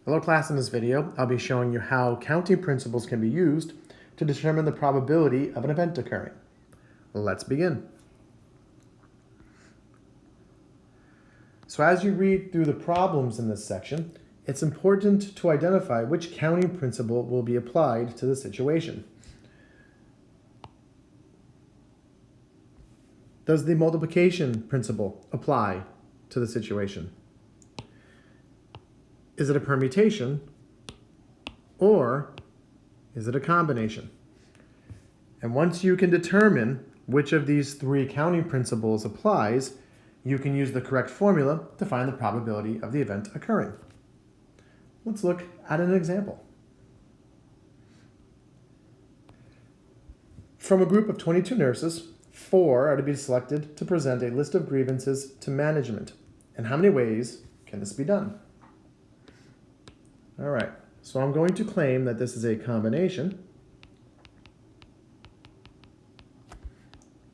Hello class, in this video I'll be showing you how counting principles can be used to determine the probability of an event occurring. Let's begin. So as you read through the problems in this section, it's important to identify which counting principle will be applied to the situation. Does the multiplication principle apply to the situation? Is it a permutation, or is it a combination? And once you can determine which of these three counting principles applies, you can use the correct formula to find the probability of the event occurring. Let's look at an example. From a group of 22 nurses, 4 are to be selected to present a list of grievances to management. And how many ways can this be done? All right, so I'm going to claim that this is a combination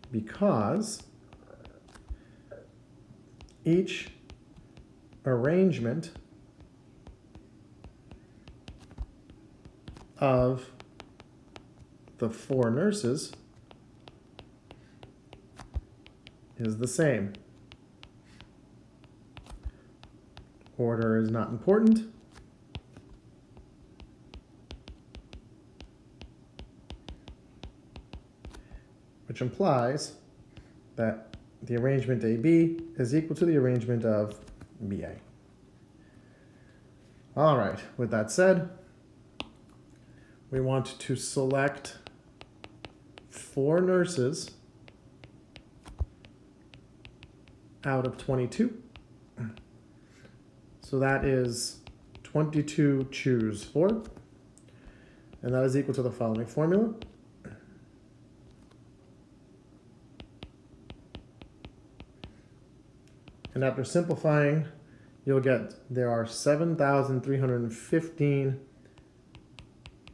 because each arrangement of the 4 nurses is the same. Order is not important. Which implies that the arrangement AB is equal to the arrangement of BA. All right, with that said, we want to select 4 nurses out of 22. So that is 22 choose 4, and that is equal to the following formula. And after simplifying, you'll get there are 7,315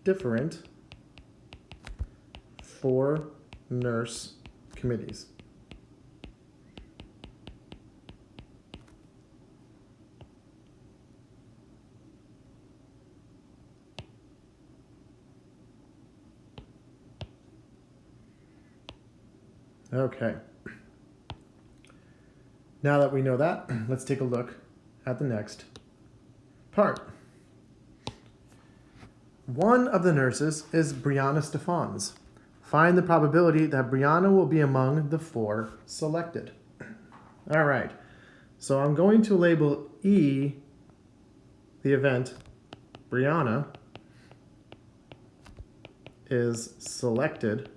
different 4 nurse committees. Okay. Now that we know that, let's take a look at the next part. One of the nurses is Brianna Stephans. Find the probability that Brianna will be among the 4 selected. All right, so I'm going to label E the event Brianna is selected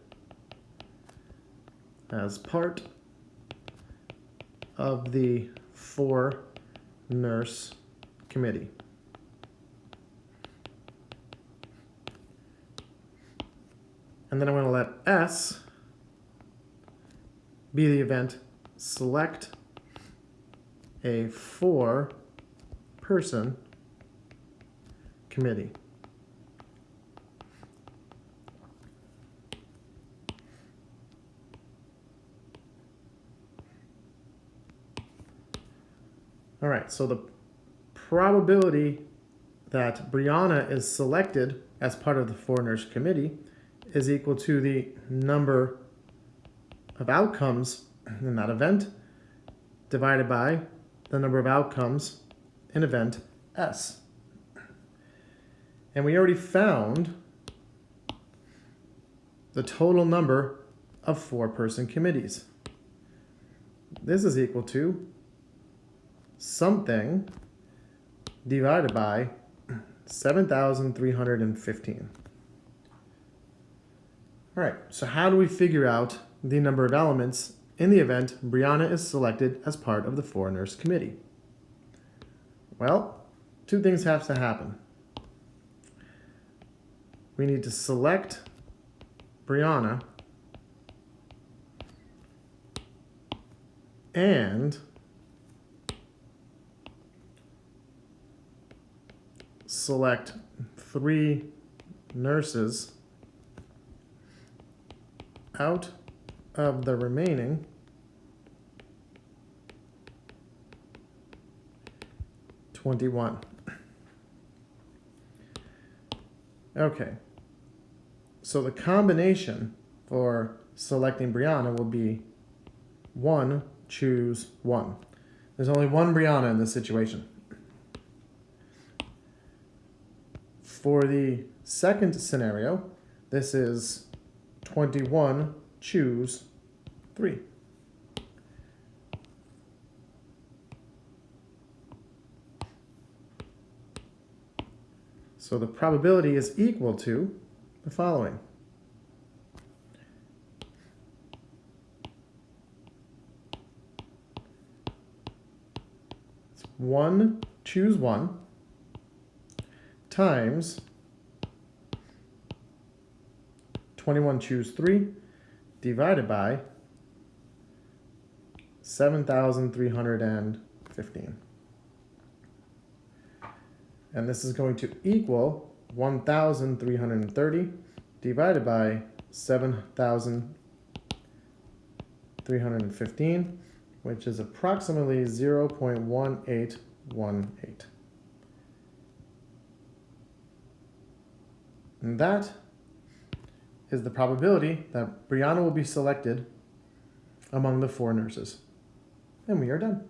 as part of the 4 nurse committee. And then I'm going to let S be the event select a 4-person committee. All right, so the probability that Brianna is selected as part of the 4 nurse committee is equal to the number of outcomes in that event divided by the number of outcomes in event S. And we already found the total number of 4-person committees. This is equal to something divided by 7,315. All right, so how do we figure out the number of elements in the event Brianna is selected as part of the 4 nurse committee? Well, 2 things have to happen. We need to select Brianna and select 3 nurses out of the remaining 21. Okay. So the combination for selecting Brianna will be 1, choose 1. There's only one Brianna in this situation. For the second scenario, this is 21, choose 3. So the probability is equal to the following. It's 1, choose 1 times 21, choose 3 divided by 7,315. And this is going to equal 1,330 divided by 7,315, which is approximately 0.1818. And that is the probability that Brianna will be selected among the 4 nurses. And we are done.